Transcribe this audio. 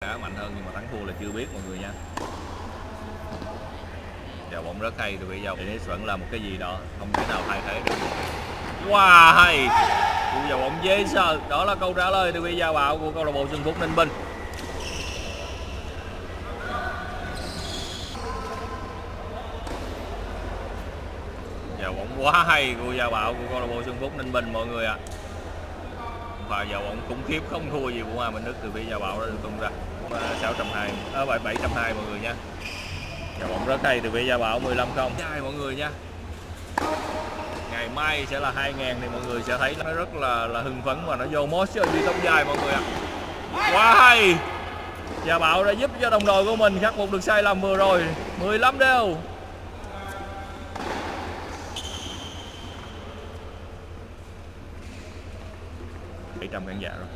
Đá mạnh hơn nhưng mà thắng thua là chưa biết mọi người nha. Chào bóng rất hay từ bây giờ. Dennis vẫn là một cái gì đó không thể nào thay thế được. Wow, hay. Cú vào bóng dễ sợ. Đó là câu trả lời từ bây giờ bảo của câu lạc bộ Xuân Phúc Ninh Bình. Vào bóng quá hay của giao bạo của câu lạc bộ Xuân Phúc Ninh Bình mọi người ạ. Và vào bóng khủng khiếp không thua gì của Hoa Minh Đức từ phía giao bạo đã được tung ra 620 720 mọi người nha. Vào bóng rất hay từ phía giao bạo 15-0 dài mọi người nha. Ngày mai sẽ là 2000 thì mọi người sẽ thấy nó rất là hưng phấn và nó vô mốt chơi đi tóc dài mọi người ạ. Quá hay. Gia Bảo đã giúp cho đồng đội của mình khắc phục được sai lầm vừa rồi. 15-0. 700 khán giả rồi.